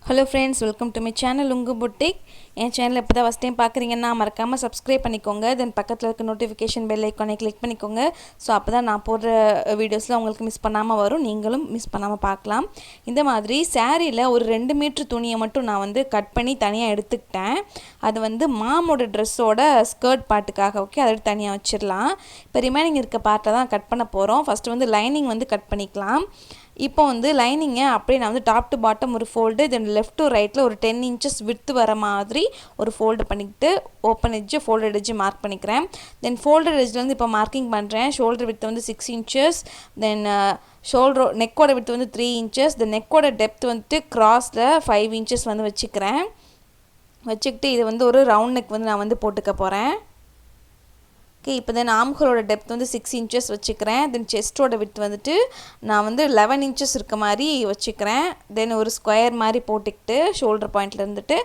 Hello friends, welcome to my channel Ungu boutique. N channel இப்போ தான் first time பார்க்குறீங்கன்னா மறக்காமல் சப்ஸ்கிரைப் பண்ணிக்கோங்க. தென் பக்கத்தில் இருக்க நோட்டிஃபிகேஷன் பெல் ஐக்கானை கிளிக் பண்ணிக்கோங்க. ஸோ அப்போ தான் நான் போடுற வீடியோஸில் உங்களுக்கு மிஸ் பண்ணாமல் வரும், நீங்களும் மிஸ் பண்ணாமல் பார்க்கலாம். இந்த மாதிரி சாரியில் ஒரு 2 மீட்டர் துணியை மட்டும் நான் வந்து கட் பண்ணி தனியாக எடுத்துக்கிட்டேன். அது வந்து மாமோட ட்ரெஸ்ஸோட ஸ்கர்ட் பார்ட்டுக்காக. ஓகே, அதை தனியாக வச்சிடலாம். இப்போ ரிமைனிங் இருக்க பார்ட்டை தான் கட் பண்ண போகிறோம். ஃபஸ்ட்டு வந்து லைனிங் வந்து கட் பண்ணிக்கலாம். இப்போ வந்து லைனிங்கை அப்படியே நான் வந்து டாப் டு பாட்டம் ஒரு ஃபோல்டு, தென் லெஃப்ட் டு ரைட்டில் ஒரு 10 இன்ச்சஸ் விட்த்து வர மாதிரி ஒரு ஃபோல்டு பண்ணிக்கிட்டு open edge folded edge mark பண்ணிக்கிறேன். தென் ஃபோல்டட் எட்ஜில் வந்து இப்போ மார்க்கிங் பண்ணுறேன். ஷோல்டர் விட்த்து வந்து 6 இன்ச்சஸ், தென் நெக்கோட விட்த்து வந்து 3 இன்ச்சஸ், தென் நெக்கோட டெப்த் வந்துட்டு கிராஸில் 5 இன்ச்சஸ் வந்து வச்சுக்கிட்டு இது வந்து ஒரு ரவுண்ட் நெக் வந்து நான் வந்து போட்டுக்க போகிறேன். ஓகே, இப்போ தென் ஆம்ஹோலோட டெப்த் வந்து 6 இன்ச்சஸ் வச்சுக்கிறேன். தென் செஸ்ட்டோட விட்த் வந்துட்டு நான் வந்து 11 இன்ச்சஸ் இருக்க மாதிரி வச்சுக்கிறேன். தென் ஒரு ஸ்கொயர் மாதிரி போட்டுக்கிட்டு ஷோல்டர் பாயிண்டில் இருந்துட்டு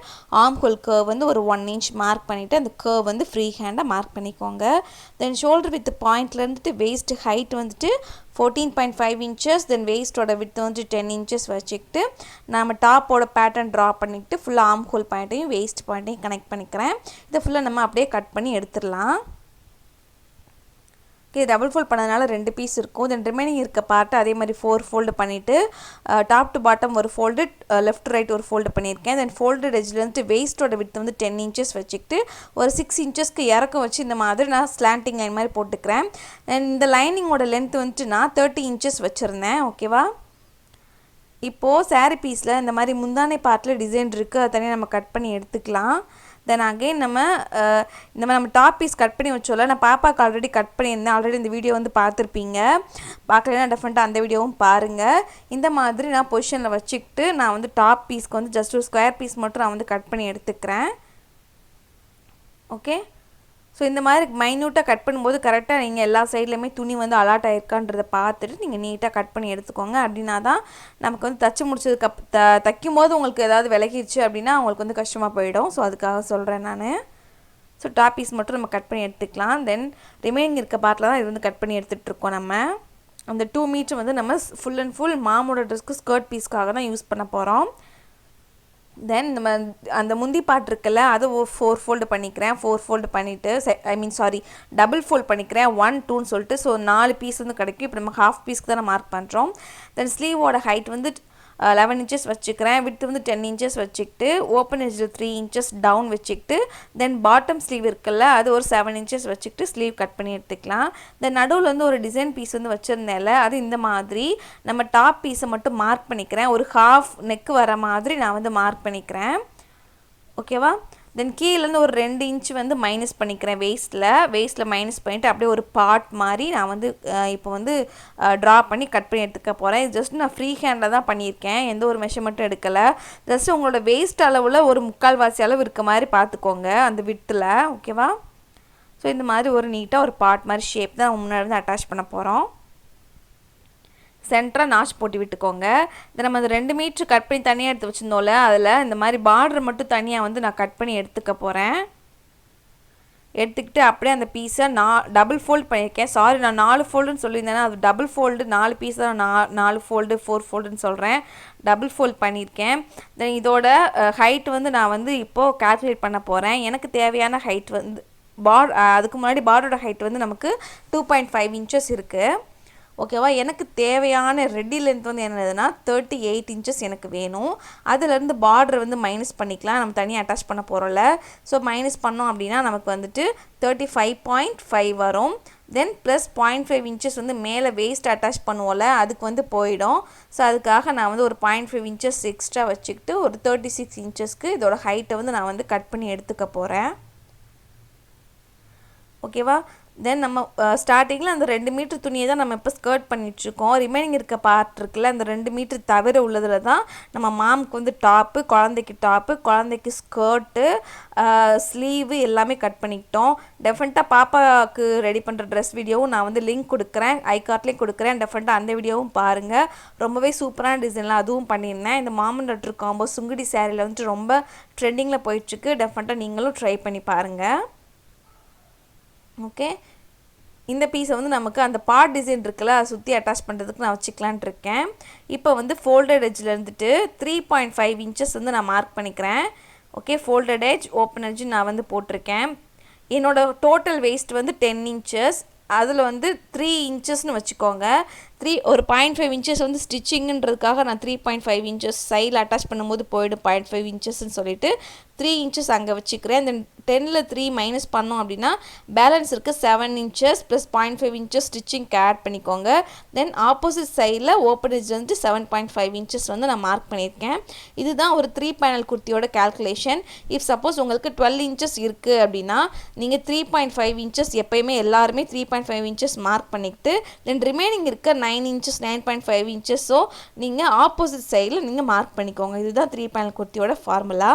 ஆம்ஹோல் கர்வ் வந்து ஒரு 1 இன்ச் மார்க் பண்ணிவிட்டு அந்த கர்வ் வந்து ஃப்ரீ ஹேண்டாக மார்க் பண்ணிக்கோங்க. தென் ஷோல்டர் வித் பாயிண்டில் இருந்துட்டு வேஸ்ட் ஹைட் வந்துட்டு 14.5 இன்ச்சஸ், தென் வேஸ்ட்டோட விட்த் வந்து 10 இன்ச்சஸ் வச்சுக்கிட்டு நம்ம டாப்போட பேட்டர்ன் ட்ரா பண்ணிக்கிட்டு ஃபுல்லாக ஆம்ஹோல் பாயிண்ட்டையும் வேஸ்ட் பாயிண்ட்டையும் கனெக்ட் பண்ணிக்கிறேன். இதை ஃபுல்லாக நம்ம அப்படியே கட் பண்ணி எடுத்துடலாம். ஓகே, டபுள் ஃபோல்ட் பண்ணதுனால 2 பீஸ் இருக்கும். தென் ரிமைனிங் இருக்க பார்ட்டு அதே மாதிரி 4 ஃபோல்டு பண்ணிவிட்டு டாப் டு பாட்டம் ஒரு ஃபோல்டு, லெஃப்ட் ரைட் ஒரு ஃபோல்டு பண்ணியிருக்கேன். தென் ஃபோல்டட் எட்ஜ்லேருந்து வேஸ்ட்டோட விட்த் வந்து 10 இன்ச்சஸ் வச்சுக்கிட்டு ஒரு 6 இன்ச்சஸ்க்கு இறக்கம் வச்சு இந்த மாதிரி நான் ஸ்லாண்டிங் லைன் மாதிரி போட்டுக்கிறேன். தென் இந்த லைனிங்கோட லென்த் வந்துட்டு நான் 30 இன்ச்சஸ் வச்சுருந்தேன். ஓகேவா, இப்போது சாரீ பீஸில் இந்த மாதிரி முந்தானை பார்ட்டில் டிசைன் இருக்குது, அதை தனியாக நம்ம கட் பண்ணி எடுத்துக்கலாம். தென் அகெயின் நம்ம டாப் பீஸ் கட் பண்ணி வச்சோம்ல, நான் பாப்பாவுக்கு ஆல்ரெடி கட் பண்ணியிருந்தேன். ஆல்ரெடி இந்த வீடியோ வந்து பார்த்துருப்பீங்க. பார்க்கலன்னா டெஃபினட்டாக அந்த வீடியோவும் பாருங்கள். இந்த மாதிரி நான் பொசிஷனில் வச்சுக்கிட்டு நான் வந்து டாப் பீஸ்க்கு வந்து ஜஸ்ட் ஒரு ஸ்கொயர் பீஸ் மட்டும் நான் வந்து கட் பண்ணி எடுத்துக்கிறேன். ஓகே, ஸோ இந்த மாதிரி மைன்யூட்டாக கட் பண்ணும்போது கரெக்டாக நீங்கள் எல்லா சைட்லையுமே துணி வந்து அலாட் ஆகிருக்கான்றதை பார்த்துட்டு நீங்கள் நீட்டாக கட் பண்ணி எடுத்துக்கோங்க. அப்படின்னா தான் நமக்கு வந்து தச்சு முடிச்சதுக்கு தைக்கும் போது உங்களுக்கு ஏதாவது விலகிடுச்சு அப்படின்னா உங்களுக்கு வந்து கஷ்டமாக போயிடும். ஸோ அதுக்காக சொல்கிறேன் நான். ஸோ டாப் பீஸ் மட்டும் நம்ம கட் பண்ணி எடுத்துக்கலாம். தென் ரிமைனிங் இருக்க பார்ட்டில் தான் இது வந்து கட் பண்ணி எடுத்துகிட்ருக்கோம். நம்ம அந்த 2 மீட்டர் வந்து நம்ம ஃபுல் அண்ட் ஃபுல் மாமோட ட்ரெஸ்க்கு ஸ்கர்ட் பீஸ்க்காக தான் யூஸ் பண்ண போகிறோம். தென் நம்ம அந்த முந்தி பார்ட் இருக்குல்ல, அது 4 ஃபோல்டு பண்ணிக்கிறேன். 4 ஃபோல்டு பண்ணிவிட்டு டபுள் ஃபோல்ட் பண்ணிக்கிறேன். 1 2ன்னு சொல்லிட்டு ஸோ 4 பீஸ் வந்து கிடைக்கும். இப்போ நம்ம ஹாஃப் பீஸ்க்கு தான் மார்க் பண்ணுறோம். தென் ஸ்லீவோட ஹைட் வந்து 11 இன்ச்சஸ் வச்சுக்கிறேன். விட்த் வந்து 10 இன்ச்சஸ் வச்சுக்கிட்டு ஓப்பன் எட்ஜில் 3 இன்ச்சஸ் டவுன் வச்சுக்கிட்டு தென் பாட்டம் ஸ்லீவ் இருக்குல்ல, அது ஒரு 7 இன்ச்சஸ் வச்சுக்கிட்டு ஸ்லீவ் கட் பண்ணி எடுத்துக்கலாம். தென் நடுவில் வந்து ஒரு டிசைன் பீஸ் வந்து வச்சுருந்தேன்ல, அது இந்த மாதிரி நம்ம டாப் பீஸை மட்டும் மார்க் பண்ணிக்கிறேன். ஒரு ஹாஃப் நெக்கு வர மாதிரி நான் வந்து மார்க் பண்ணிக்கிறேன். ஓகேவா, தென் கீழேருந்து ஒரு 2 இன்ச் வந்து மைனஸ் பண்ணிக்கிறேன். வேஸ்ட்டில் மைனஸ் பண்ணிவிட்டு அப்படியே ஒரு பார்ட் மாதிரி நான் வந்து இப்போ வந்து ட்ரா பண்ணி கட் பண்ணி எடுத்துக்க போகிறேன். இது ஜஸ்ட் நான் ஃப்ரீ ஹேண்டில் தான் பண்ணியிருக்கேன், எந்த ஒரு மெஷர்மெண்ட்டும் எடுக்கலை. ஜஸ்ட் உங்களோட வேஸ்ட் அளவில் ஒரு 3/4 அளவு இருக்க மாதிரி பார்த்துக்கோங்க அந்த விட்டில். ஓகேவா, ஸோ இந்த மாதிரி ஒரு நீட்டாக ஒரு பார்ட் மாதிரி ஷேப் தான் முன்னாடி வந்து அட்டாச் பண்ண போகிறோம். சென்டராக நாச் போட்டு விட்டுக்கோங்க. இதை நம்ம அந்த 2 மீட்ரு கட் பண்ணி தனியாக எடுத்து வச்சுருந்தோம்ல, அதில் இந்த மாதிரி பார்டர் மட்டும் தனியாக வந்து நான் கட் பண்ணி எடுத்துக்க போகிறேன். எடுத்துக்கிட்டு அப்படியே அந்த பீஸை டபுள் ஃபோல்ட் பண்ணியிருக்கேன். சாரி, நான் 4 ஃபோல்டுன்னு சொல்லியிருந்தேன்னா அது டபுள் ஃபோல்டு 4 பீஸ் தான். 4 ஃபோல்டு 4 ஃபோல்டுன்னு சொல்கிறேன். டபுள் ஃபோல்ட் பண்ணியிருக்கேன். தென் இதோட ஹைட் வந்து நான் வந்து இப்போது கால்குலேட் பண்ண போகிறேன். எனக்கு தேவையான ஹைட் வந்து அதுக்கு முன்னாடி பார்டரோட ஹைட் வந்து நமக்கு 2.5 இன்ச்சஸ் இருக்குது. ஓகேவா, எனக்கு தேவையான ரெடி லென்த் வந்து என்னதுன்னா 38 இன்ச்சஸ் எனக்கு வேணும். அதிலேருந்து பார்டர் வந்து மைனஸ் பண்ணிக்கலாம், நம்ம தனியாக அட்டாச் பண்ண போகிறோம்ல. ஸோ மைனஸ் பண்ணோம் அப்படின்னா நமக்கு வந்துட்டு 35.5 வரும். தென் ப்ளஸ் 0.5 இன்ச்சஸ் வந்து மேலே வேஸ்ட் அட்டாச் பண்ணுவோம்ல, அதுக்கு வந்து போயிடும். ஸோ அதுக்காக நான் வந்து ஒரு 0.5 இன்ச்சஸ் எக்ஸ்ட்ரா வச்சுக்கிட்டு ஒரு 36 இன்ச்சஸ்க்கு இதோட ஹைட்டை வந்து நான் வந்து கட் பண்ணி எடுத்துக்க போகிறேன். ஓகேவா, தென் நம்ம ஸ்டார்டிங்கில் அந்த 2 மீட்டர் துணியை தான் நம்ம இப்போ ஸ்கர்ட் பண்ணிகிட்ருக்கோம். ரிமைனிங் இருக்க பார்ட் இருக்குல்ல, அந்த 2 மீட்டர் தவிர உள்ளதில் தான் நம்ம மாமுக்கு வந்து டாப்பு, குழந்தைக்கு ஸ்கர்ட்டு, ஸ்லீவு எல்லாமே கட் பண்ணிக்கிட்டோம். டெஃபினட்டாக பாப்பாவுக்கு ரெடி பண்ணுற ட்ரெஸ் வீடியோவும் நான் வந்து லிங்க் கொடுக்குறேன், ஐகார்ட்லேயும் கொடுக்குறேன். டெஃபினட்டாக அந்த வீடியோவும் பாருங்கள். ரொம்பவே சூப்பரான டிசைன்லாம் அதுவும் பண்ணியிருந்தேன். இந்த மாமன் டாட்டர் காம்போ சுங்குடி சாரியில் வந்துட்டு ரொம்ப ட்ரெண்டிங்கில் போயிட்டுருக்கு. டெஃபினட்டாக நீங்களும் ட்ரை பண்ணி பாருங்கள். ஓகே, இந்த பீஸை வந்து நமக்கு அந்த பார்ட் டிசைன் இருக்குல்ல அதை சுற்றி அட்டாச் பண்ணுறதுக்கு நான் வச்சுக்கலான்ட்டு இருக்கேன். இப்போ வந்து ஃபோல்டட் எட்ஜில் இருந்துட்டு 3.5 இன்ச்சஸ் வந்து நான் மார்க் பண்ணிக்கிறேன். Okay, folded edge open edge நான் வந்து போட்டிருக்கேன். என்னோடய டோட்டல் வெயிஸ்ட் வந்து 10 இன்ச்சஸ். அதில் வந்து 3 இன்ச்சஸ்னு வச்சுக்கோங்க. ஒரு 0.5 இன்ச்சஸ் வந்து ஸ்டிச்சிங்குன்றதுக்காக நான் 3.5 இன்ச்சஸ் சைடில் அட்டாச் பண்ணும்போது போய்டும் 0.5 இன்ச்சஸ்ன்னு சொல்லிட்டு 3 இன்ச்சஸ் அங்கே வச்சுக்கிறேன். தென் 10ல் 3 மைனஸ் பண்ணோம் அப்படின்னா பேலன்ஸ் இருக்க 7 இன்ச்சஸ் ப்ளஸ் 0.5 இன்ச்சஸ் ஸ்டிச்சிங்க்கு ஆட் பண்ணிக்கோங்க. தென் ஆப்போசிட் சைடில் ஓப்பன் எட்ஜ் வந்து 7.5 இன்ச்சஸ் வந்து நான் மார்க் பண்ணியிருக்கேன். இதுதான் ஒரு 3 பேனல் குர்த்தியோட கேல்குலேஷன். இஃப் சப்போஸ் உங்களுக்கு 12 இன்ச்சஸ் இருக்குது அப்படின்னா நீங்கள் 3.5 இன்ச்சஸ் எப்போயுமே எல்லாருமே 3.5 இன்ச்சஸ் மார்க் பண்ணிக்கிட்டு தென் ரிமைனிங் இருக்க 9 இன்ச்சஸ் 9.5 இன்ச்சஸோ நீங்கள் ஆப்போசிட் சைடில் நீங்கள் மார்க் பண்ணிக்கோங்க. இதுதான் 3 பேனல் குர்த்தியோட ஃபார்முலா.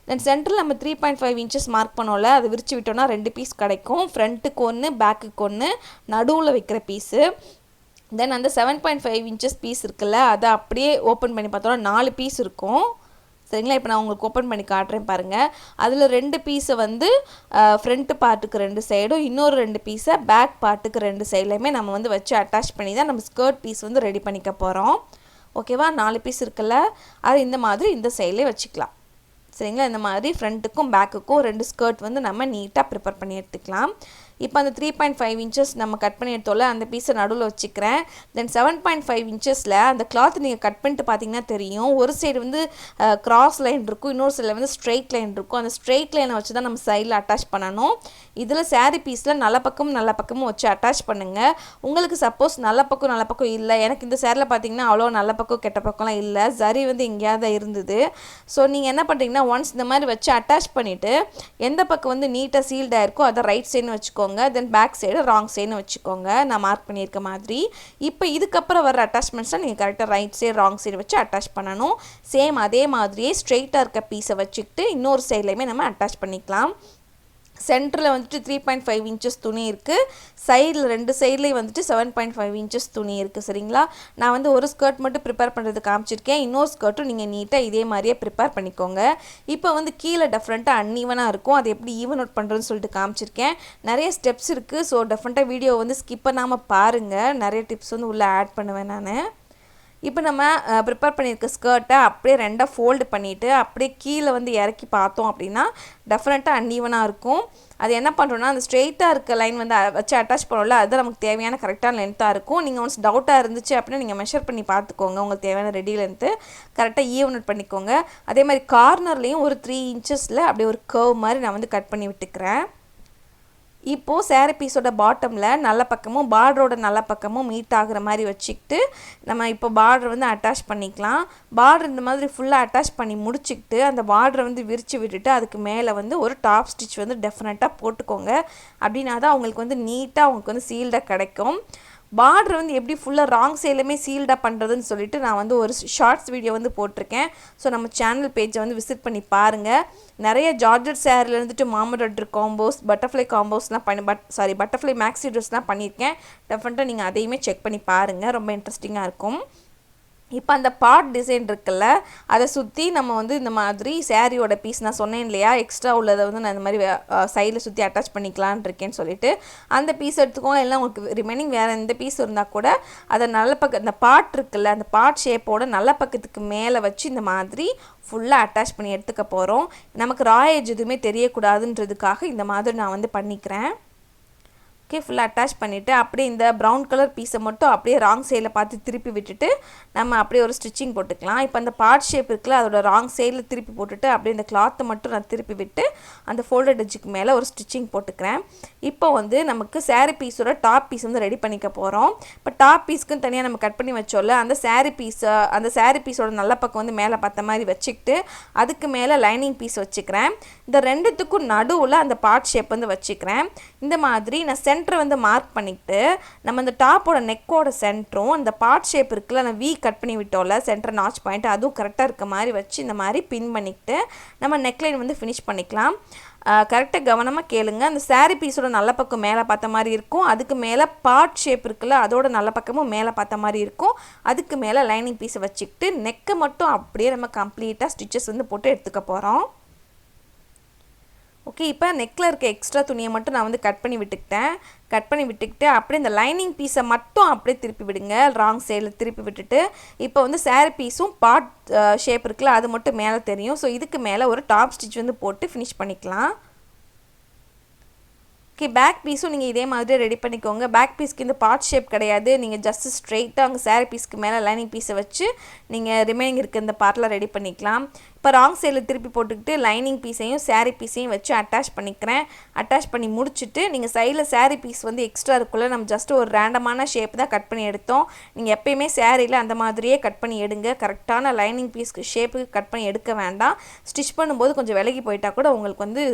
தென் சென்டரில் நம்ம 3.5 இன்ச்சஸ் மார்க் பண்ணோம்ல, அதை விரிச்சு விட்டோம்னா 2 பீஸ் கிடைக்கும். ஃப்ரண்ட்டுக்கு ஒன்று, பேக்குக்கு ஒன்று, நடுவில் வைக்கிற பீஸு. தென் அந்த 7.5 இன்ச்சஸ் பீஸ் இருக்குல்ல, அதை அப்படியே ஓப்பன் பண்ணி பார்த்தோம்னா 4 பீஸ் இருக்கும். சரிங்களா? இப்போ நான் உங்களுக்கு ஓப்பன் பண்ணி காட்டுறேன் பாருங்கள். அதில் 2 பீஸை வந்து ஃப்ரண்ட் பார்ட்டுக்கு 2 சைடும், இன்னொரு 2 பீஸை பேக் பார்ட்டுக்கு 2 சைட்லையுமே நம்ம வந்து வச்சு அட்டாச் பண்ணி தான் நம்ம ஸ்கர்ட் பீஸ் வந்து ரெடி பண்ணிக்க போகிறோம். ஓகேவா? 4 பீஸ் இருக்குல்ல, அது இந்த மாதிரி இந்த சைட்லேயே வச்சுக்கலாம். சரிங்களா? இந்த மாதிரி ஃப்ரண்ட்டுக்கும் பேக்குக்கும் 2 ஸ்கர்ட் வந்து நம்ம நீட்டாக ப்ரிப்பேர் பண்ணி எடுத்துக்கலாம். இப்போ அந்த 3.5 இன்ச்சஸ் நம்ம கட் பண்ணி எடுத்தோம்ல, அந்த பீஸை நடுவில் வச்சுக்கிறேன். தென் 7.5 இன்ச்சஸில் அந்த கிளாத் நீங்கள் கட் பண்ணிட்டு பார்த்தீங்கன்னா தெரியும், ஒரு சைடு வந்து கிராஸ் லைன் இருக்கும், இன்னொரு சைடில் வந்து ஸ்ட்ரெயிட் லைன் இருக்கும். அந்த ஸ்ட்ரெயிட் லைனை வச்சு தான் நம்ம சைடில் அட்டாச் பண்ணணும். இதில் சாரீ பீஸில் நல்ல பக்கமும் வச்சு அட்டாச் பண்ணுங்கள். உங்களுக்கு சப்போஸ் நல்ல பக்கம் இல்லை, எனக்கு இந்த சேரில் பார்த்தீங்கன்னா அவ்வளோ நல்ல பக்கம் கெட்ட பக்கம்லாம் இல்லை, சரி வந்து எங்கேயாவது இருந்தது. ஸோ நீங்கள் என்ன பண்ணுறீங்கன்னா ஒன்ஸ் இந்த மாதிரி வச்சு அட்டாச் பண்ணிவிட்டு எந்த பக்கம் வந்து நீட்டாக சீல்டாக இருக்கோ அதை ரைட் சைடுன்னு வச்சுக்கோங்க. தென் பேக் சைடு ராங் சைடுன்னு வச்சுக்கோங்க, நான் மார்க் பண்ணியிருக்க மாதிரி. இப்போ இதுக்கப்புறம் வர அட்டாச்மெண்ட்ஸை நீங்கள் கரெக்டாக ரைட் சைடு ராங் சைடு வச்சு அட்டாச் பண்ணணும். சேம் அதே மாதிரியே ஸ்ட்ரெயிட்டாக இருக்க பீஸை வச்சுக்கிட்டு இன்னொரு சைட்லையுமே நம்ம அட்டாச் பண்ணிக்கலாம். சென்டரில் வந்துட்டு 3.5 இன்ச்சஸ் துணி இருக்குது, சைடில் 2 சைட்லேயும் வந்துட்டு 7.5 இன்ச்சஸ் துணி இருக்குது. சரிங்களா? நான் வந்து ஒரு ஸ்கர்ட் மட்டும் ப்ரிப்பேர் பண்ணுறது காமிச்சிருக்கேன், இன்னொரு ஸ்கர்ட்டும் நீங்கள் நீட்டாக இதே மாதிரியே ப்ரிப்பேர் பண்ணிக்கோங்க. இப்போ வந்து கீழே டிஃப்ரெண்ட்டாக அன்ஈவனாக இருக்கும், அது எப்படி ஈவன் அவுட் பண்ணுறதுன்னு சொல்லிட்டு காமிச்சிருக்கேன். நிறைய ஸ்டெப்ஸ் இருக்குது, ஸோ டெஃபினட்டாக வீடியோ வந்து ஸ்கிப் பண்ணாமல் பாருங்கள், நிறைய டிப்ஸ் வந்து உள்ளே ஆட் பண்ணுவேன் நான். இப்போ நம்ம ப்ரிப்பேர் பண்ணியிருக்க ஸ்கர்ட்டை அப்படியே 2 ஃபோல்டு பண்ணிவிட்டு அப்படியே கீழே வந்து இறக்கி பார்த்தோம் அப்படின்னா டெஃபினட்டாக அன்ஈவனாக இருக்கும். அது என்ன பண்ணுறோன்னா அந்த ஸ்ட்ரெயிட்டாக இருக்க லைன் வந்து வச்சு அட்டாச் பண்ணோம்ல, அது நமக்கு தேவையான கரெக்டான லென்த்தாக இருக்கும். நீங்கள் ஒன்ஸ் டவுட்டாக இருந்துச்சு அப்படின்னா நீங்கள் மெஷர் பண்ணி பார்த்துக்கோங்க, உங்களுக்கு தேவையான ரெடி லென்த்து கரெக்டாக ஈவன் அவுட் பண்ணிக்கோங்க. அதே மாதிரி கார்னர்லேயும் ஒரு 3 இன்ச்சஸில் அப்படியே ஒரு கர்வ் மாதிரி நான் வந்து கட் பண்ணி விட்டுக்கிறேன். இப்போது சேரீ பீஸோட பாட்டமில் நல்ல பக்கமும் பார்டரோட நல்ல பக்கமும் மீட் ஆகுற மாதிரி வச்சுக்கிட்டு நம்ம இப்போ பார்டர் வந்து அட்டாச் பண்ணிக்கலாம். பார்டர் இந்த மாதிரி ஃபுல்லாக அட்டாச் பண்ணி முடிச்சுக்கிட்டு அந்த பார்டரை வந்து விரித்து விட்டுட்டு அதுக்கு மேலே வந்து ஒரு டாப் ஸ்டிச் வந்து டெஃபினட்டாக போட்டுக்கோங்க. அப்படின்னா தான் அவங்களுக்கு வந்து நீட்டாக அவங்களுக்கு வந்து சீல்டாக கிடைக்கும். பார்டர் வந்து எப்படி ஃபுல்லாக ராங் சைட்லையுமே சீல்டாக பண்ணுறதுன்னு சொல்லிட்டு நான் வந்து ஒரு ஷார்ட்ஸ் வீடியோ வந்து போட்டிருக்கேன். ஸோ நம்ம சேனல் பேஜை வந்து விசிட் பண்ணி பாருங்கள். நிறைய ஜார்ஜட் சேரில் இருந்துட்டு மாமூல் ரெட்ரு காம்போஸ், பட்டர்ஃப்ளை காம்போஸ்லாம் பட்டர்ஃப்ளை மேக்ஸி ட்ரெஸ்லாம் பண்ணியிருக்கேன். டெஃபினட்டாக நீங்கள் அதையுமே செக் பண்ணி பாருங்கள், ரொம்ப இன்ட்ரெஸ்டிங்காக இருக்கும். இப்போ அந்த பார்ட் டிசைன் இருக்குல்ல, அதை சுற்றி நம்ம வந்து இந்த மாதிரி சேரீயோட பீஸ் நான் சொன்னேன் இல்லையா, எக்ஸ்ட்ரா உள்ளதை வந்து நான் இந்த மாதிரி சைடில் சுற்றி அட்டாச் பண்ணிக்கலான் இருக்கேன்னு சொல்லிட்டு அந்த பீஸ் எடுத்துக்கோங்க. எல்லாம் உங்களுக்கு ரிமைனிங் வேறு எந்த பீஸ் இருந்தால் கூட அதை நல்ல பக்கம் அந்த பார்ட் இருக்குல்ல, அந்த பார்ட் ஷேப்போட நல்ல பக்கத்துக்கு மேலே வச்சு இந்த மாதிரி ஃபுல்லாக அட்டாச் பண்ணி எடுத்துக்க போகிறோம். நமக்கு ராயேஜ் எதுவுமே தெரியக்கூடாதுன்றதுக்காக இந்த மாதிரி நான் வந்து பண்ணிக்கிறேன். ஓகே, ஃபுல்லாக அட்டாச் பண்ணிவிட்டு அப்படியே இந்த ப்ரௌன் கலர் பீஸை மட்டும் அப்படியே ராங் சைடில் பார்த்து திருப்பி விட்டுட்டு நம்ம அப்படியே ஒரு ஸ்டிச்சிங் போட்டுக்கலாம். இப்போ அந்த பார்ட் ஷேப் இருக்குல்ல, அதோட ராங் சைடில் திருப்பி போட்டுட்டு அப்படியே இந்த கிளாத்தை மட்டும் நான் திருப்பி விட்டு அந்த ஃபோல்டட் எட்ஜுக்கு மேலே ஒரு ஸ்டிச்சிங் போட்டுக்கிறேன். இப்போ வந்து நமக்கு சாரீ பீஸோட டாப் பீஸ் வந்து ரெடி பண்ணிக்க போகிறோம். இப்போ டாப் பீஸ்க்குன்னு தனியாக நம்ம கட் பண்ணி வச்சோம்ல, அந்த சாரீ பீஸோட நல்ல பக்கம் வந்து மேலே பார்த்த மாதிரி வச்சுக்கிட்டு அதுக்கு மேலே லைனிங் பீஸ் வச்சுக்கிறேன். இந்த ரெண்டுத்துக்கும் நடுவில் அந்த பார்ட் ஷேப் வந்து வச்சுக்கிறேன். இந்த மாதிரி நான் சென்டரை வந்து மார்க் பண்ணிக்கிட்டு நம்ம இந்த டாப்போட நெக்கோட சென்டரும் அந்த பார்ட் ஷேப் இருக்குல்ல, நான் வி கட் பண்ணி விட்டோம்ல சென்டர் நாச் பாயிண்ட், அதுவும் கரெக்டாக இருக்க மாதிரி வச்சு இந்த மாதிரி பின் பண்ணிக்கிட்டு நம்ம நெக்லைன் வந்து ஃபினிஷ் பண்ணிக்கலாம். கரெக்டாக கவனமாக கேளுங்க. அந்த சாரீ பீஸோட நல்ல பக்கம் மேலே பார்த்த மாதிரி இருக்கும், அதுக்கு மேலே பார்ட் ஷேப் இருக்குல்ல அதோட நல்ல பக்கமும் மேலே பார்த்த மாதிரி இருக்கும், அதுக்கு மேலே லைனிங் பீஸை வச்சுக்கிட்டு நெக்கை மட்டும் அப்படியே நம்ம கம்ப்ளீட்டாக ஸ்டிச்சஸ் வந்து போட்டு எடுத்துக்க போகிறோம். ஓகே, இப்போ நெக்கில் இருக்க எக்ஸ்ட்ரா துணியை மட்டும் நான் வந்து கட் பண்ணி விட்டுக்கிட்டு அப்படியே இந்த லைனிங் பீஸை மட்டும் அப்படியே திருப்பி விடுங்க. ராங் சைடில் திருப்பி விட்டுட்டு இப்போ வந்து saree பீஸும் பார்ட் ஷேப் இருக்குல்ல அது மட்டும் மேலே தெரியும். ஸோ இதுக்கு மேலே ஒரு டாப் ஸ்டிச் வந்து போட்டு ஃபினிஷ் பண்ணிக்கலாம். ஓகே, பேக் பீஸும் நீங்கள் இதே மாதிரி ரெடி பண்ணிக்கோங்க. பேக் பீஸ்க்கு இந்த பார்ட் ஷேப் கிடையாது. நீங்கள் ஜஸ்ட் ஸ்ட்ரெயிட்டாக அங்கே saree பீஸ்க்கு மேலே லைனிங் பீஸை வச்சு நீங்கள் ரிமைனிங் இருக்க இந்த பார்ட்டில் ரெடி பண்ணிக்கலாம். இப்போ ராங் சைடில் திருப்பி போட்டுக்கிட்டு லைனிங் பீஸையும் saree பீஸையும் வச்சு அட்டாச் பண்ணிக்கிறேன். அட்டாச் பண்ணி முடிச்சுட்டு நீங்கள் சைடில் saree பீஸ் வந்து எக்ஸ்ட்ரா இருக்குள்ள நம்ம ஜஸ்ட் ஒரு ரேண்டமான ஷேப் தான் கட் பண்ணி எடுத்தோம். நீங்கள் எப்பயுமே சாரியில் அந்த மாதிரியே கட் பண்ணி எடுங்க. கரெக்டான லைனிங் பீஸ்க்கு ஷேப்புக்கு கட் பண்ணி எடுக்க வேண்டாம். ஸ்டிச் பண்ணும்போது கொஞ்சம் விலகி போயிட்டால் கூட உங்களுக்கு வந்து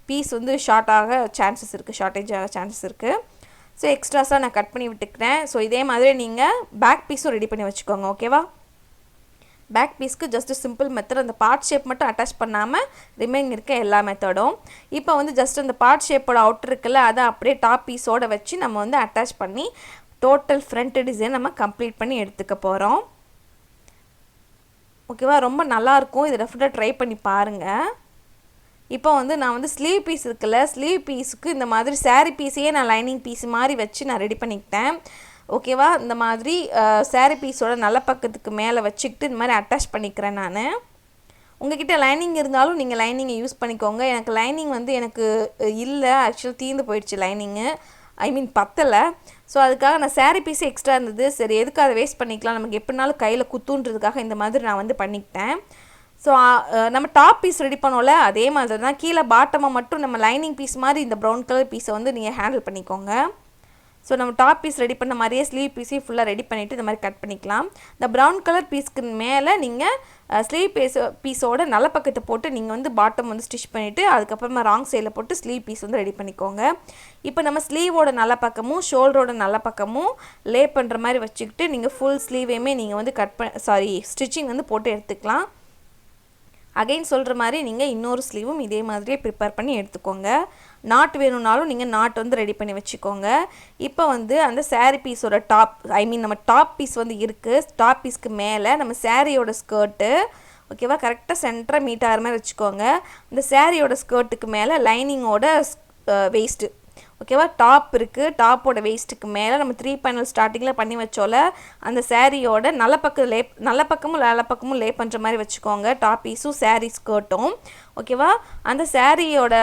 பீஸ் வந்து ஷார்ட்டேஜ் ஆக சான்சஸ் இருக்குது. ஸோ எக்ஸ்ட்ராஸாக நான் கட் பண்ணி விட்டுக்கிறேன். ஸோ இதே மாதிரி நீங்கள் பேக் பீஸும் ரெடி பண்ணி வச்சுக்கோங்க. ஓகேவா? பேக் பீஸ்க்கு ஜஸ்ட் சிம்பிள் மெத்தட், அந்த பார்ட் ஷேப் மட்டும் அட்டாச் பண்ணாமல் ரிமைனிங் இருக்க எல்லா மெத்தடும். இப்போ வந்து ஜஸ்ட் அந்த பார்ட் ஷேப்போட அவுட்டர் இருக்குல்ல அதை அப்படியே டாப் பீஸோடு வச்சு நம்ம வந்து அட்டாச் பண்ணி டோட்டல் ஃப்ரண்ட் டிசைன் நம்ம கம்ப்ளீட் பண்ணி எடுத்துக்க போகிறோம். ஓகேவா? ரொம்ப நல்லாயிருக்கும். இதை டெஃபினட்டாக ட்ரை பண்ணி பாருங்கள். இப்போ வந்து நான் வந்து ஸ்லீவ் பீஸ் இருக்குல்ல, ஸ்லீவ் பீஸுக்கு இந்த மாதிரி saree பீஸையே நான் லைனிங் பீஸ் மாதிரி வச்சு நான் ரெடி பண்ணிக்கிட்டேன். ஓகேவா? இந்த மாதிரி saree பீஸோட நல்ல பக்கத்துக்கு மேலே வச்சுக்கிட்டு இந்த மாதிரி அட்டாச் பண்ணிக்கிறேன் நான். உங்ககிட்ட லைனிங் இருந்தாலும் நீங்கள் லைனிங்கை யூஸ் பண்ணிக்கோங்க. எனக்கு லைனிங் வந்து எனக்கு இல்லை, ஆக்சுவலாக தீர்ந்து போயிடுச்சு லைனிங்கு, பத்தலை. ஸோ அதுக்காக நான் saree பீஸே எக்ஸ்ட்ரா இருந்தது. சரி, எதுக்கு அதை வேஸ்ட் பண்ணிக்கலாம், நமக்கு எப்படினாலும் கையில் குத்துன்றதுக்காக இந்த மாதிரி நான் வந்து பண்ணிக்கிட்டேன். ஸோ நம்ம டாப் பீஸ் ரெடி பண்ணோம்ல அதே மாதிரி தான் கீழே பாட்டமாக மட்டும் நம்ம லைனிங் பீஸ் மாதிரி இந்த ப்ரௌன் கலர் பீஸை வந்து நீங்கள் ஹேண்டில் பண்ணிக்கோங்க. ஸோ நம்ம டாப் பீஸ் ரெடி பண்ண மாதிரியே ஸ்லீவ் பீஸையும் ஃபுல்லாக ரெடி பண்ணிவிட்டு இந்த மாதிரி கட் பண்ணிக்கலாம். இந்த ப்ரௌன் கலர் பீஸ்க்கு மேலே நீங்கள் ஸ்லீவ் பீஸோட நல்ல பக்கத்தை போட்டு நீங்கள் வந்து பாட்டம் வந்து ஸ்டிச் பண்ணிவிட்டு அதுக்கப்புறமா ராங் சைடில் போட்டு ஸ்லீவ் பீஸ் வந்து ரெடி பண்ணிக்கோங்க. இப்போ நம்ம ஸ்லீவோட நல்ல பக்கமும் ஷோல்டரோட நல்ல பக்கமும் லே பண்ணுற மாதிரி வச்சுக்கிட்டு நீங்கள் ஃபுல் ஸ்லீவையுமே நீங்கள் வந்து ஸ்டிச்சிங் வந்து போட்டு எடுத்துக்கலாம். அகைன் சொல்கிற மாதிரி நீங்கள் இன்னொரு ஸ்லீவும் இதே மாதிரியே ப்ரிப்பேர் பண்ணி எடுத்துக்கோங்க. நாட் வேணும்னாலும் நீங்கள் நாட் வந்து ரெடி பண்ணி வச்சுக்கோங்க. இப்போ வந்து அந்த saree பீஸோட டாப் நம்ம டாப் பீஸ் வந்து இருக்குது. டாப் பீஸ்க்கு மேலே நம்ம சாரியோட ஸ்கர்ட்டு, ஓகேவா, கரெக்டாக சென்டராக மீட் ஆகிற மாதிரி வச்சுக்கோங்க. அந்த சாரியோட ஸ்கர்ட்டுக்கு மேலே லைனிங்கோட வெயிஸ்ட்டு, ஓகேவா, டாப் இருக்குது. டாப்போட வேஸ்ட்டுக்கு மேலே நம்ம 3 பேனல் ஸ்டார்டிங்கில் பண்ணி வச்சோல அந்த சாரியோட நல்ல பக்கமும் லே பண்ணுற மாதிரி வச்சுக்கோங்க. டாப் பீஸும் saree ஸ்கர்ட்டும், ஓகேவா. அந்த சாரியோட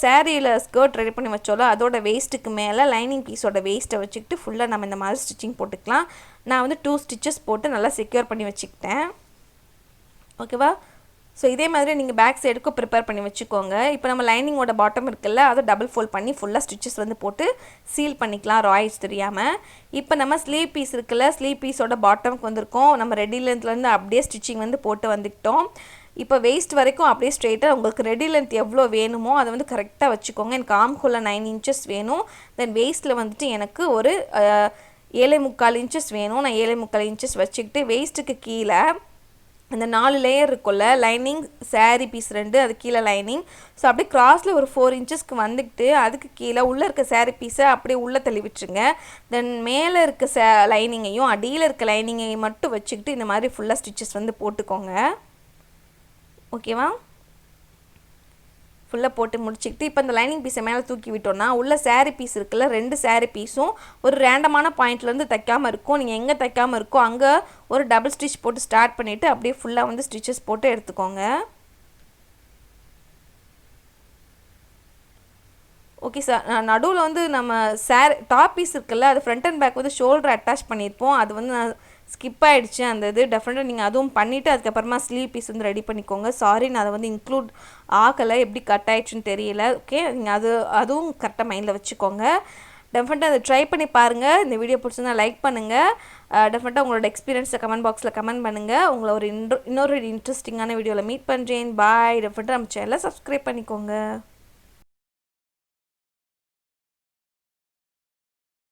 சாரியில் ஸ்கர்ட் ரெடி பண்ணி வச்சோல அதோட வேஸ்ட்டுக்கு மேலே லைனிங் பீஸோட வேஸ்ட்டை வச்சுக்கிட்டு ஃபுல்லாக நம்ம இந்த மாதிரி ஸ்டிச்சிங் போட்டுக்கலாம். நான் வந்து 2 ஸ்டிச்சஸ் போட்டு நல்லா செக்யூர் பண்ணி வச்சுக்கிட்டேன். ஓகேவா? ஸோ இதே மாதிரி நீங்கள் பேக் சைடுக்கும் ப்ரிப்பேர் பண்ணி வச்சுக்கோங்க. இப்போ நம்ம லைனிங்கோட பாட்டம் இருக்குல்ல அதை டபுள் ஃபோல்ட் பண்ணி ஃபுல்லாக ஸ்டிச்சஸ் வந்து போட்டு சீல் பண்ணிக்கலாம் ராய்ஸ் தெரியாமல். இப்போ நம்ம ஸ்லீவ் பீஸ் இருக்குல்ல, ஸ்லீவ் பீஸோட பாட்டமுக்கு வந்திருக்கோம். நம்ம ரெடி லென்த்லேருந்து அப்படியே ஸ்டிச்சிங் வந்து போட்டு வந்துக்கிட்டோம். இப்போ வேஸ்ட் வரைக்கும் அப்படியே ஸ்ட்ரெயிட்டாக உங்களுக்கு ரெடி லென்த் எவ்வளோ வேணுமோ அதை வந்து கரெக்டாக வச்சுக்கோங்க. எனக்கு ஆம்குள்ள 9 இன்ச்சஸ் வேணும். தென் வேஸ்ட்டில் வந்துட்டு எனக்கு ஒரு 7.25 இன்ச்சஸ் வேணும். நான் 7.25 இன்ச்சஸ் வச்சுக்கிட்டு வேஸ்ட்டுக்கு கீழே அந்த 4 லேயர் இருக்குல்ல, லைனிங் saree பீஸ் 2 அது கீழே லைனிங். ஸோ அப்படியே கிராஸில் ஒரு 4 இன்ச்சஸ்க்கு வந்துக்கிட்டு அதுக்கு கீழே உள்ளே இருக்க saree பீஸை அப்படியே உள்ளே தள்ளி விட்டுருங்க. தென் மேலே இருக்க லைனிங்கையும் அடியில் இருக்க லைனிங்கையும் மட்டும் வச்சுக்கிட்டு இந்த மாதிரி ஃபுல்லாக ஸ்டிச்சஸ் வந்து போட்டுக்கோங்க. ஓகேவா? ஃபுல்லாக போட்டு முடிச்சுக்கிட்டு இப்போ இந்த லைனிங் பீஸை மேலே தூக்கி விட்டோன்னா உள்ள saree பீஸ் இருக்குல்ல, 2 saree பீஸும் ஒரு ரேண்டமான பாயிண்ட்லேருந்து தைக்காமல் இருக்கும். நீங்கள் எங்கே தைக்காமல் இருக்கோ அங்கே ஒரு டபுள் ஸ்டிச் போட்டு ஸ்டார்ட் பண்ணிவிட்டு அப்படியே ஃபுல்லாக வந்து ஸ்டிச்சஸ் போட்டு எடுத்துக்கோங்க. ஓகே சார், நடுவில் வந்து நம்ம டாப் பீஸ் இருக்குல்ல அது ஃப்ரண்ட் அண்ட் பேக் வந்து ஷோல்டர் அட்டாச் பண்ணியிருப்போம். அது வந்து நான் ஸ்கிப் ஆகிடுச்சு அந்த இது. டெஃபினட்டாக நீங்கள் அதுவும் பண்ணிவிட்டு அதுக்கப்புறமா ஸ்லீவ் பீஸ் வந்து ரெடி பண்ணிக்கோங்க. சாரி, நான் அதை வந்து இன்க்ளூட் ஆகலை, எப்படி கட் ஆகிடுச்சுன்னு தெரியல. ஓகே, நீங்கள் அதுவும் கரெக்டாக மைண்டில் வச்சுக்கோங்க. டெஃபினட்டாக அதை ட்ரை பண்ணி பாருங்கள். இந்த வீடியோ பிடிச்சிருந்தா லைக் பண்ணுங்கள். டெஃபினட்டாக உங்களோட எக்ஸ்பீரியன்ஸை கமெண்ட் பாக்ஸில் கமெண்ட் பண்ணுங்கள். உங்களை ஒரு இன்னொரு இன்ட்ரெஸ்டிங்கான வீடியோவில் மீட் பண்ணுறேன். பாய். டெஃபினட்டாக நம்ம சேனலை சப்ஸ்கிரைப் பண்ணிக்கோங்க.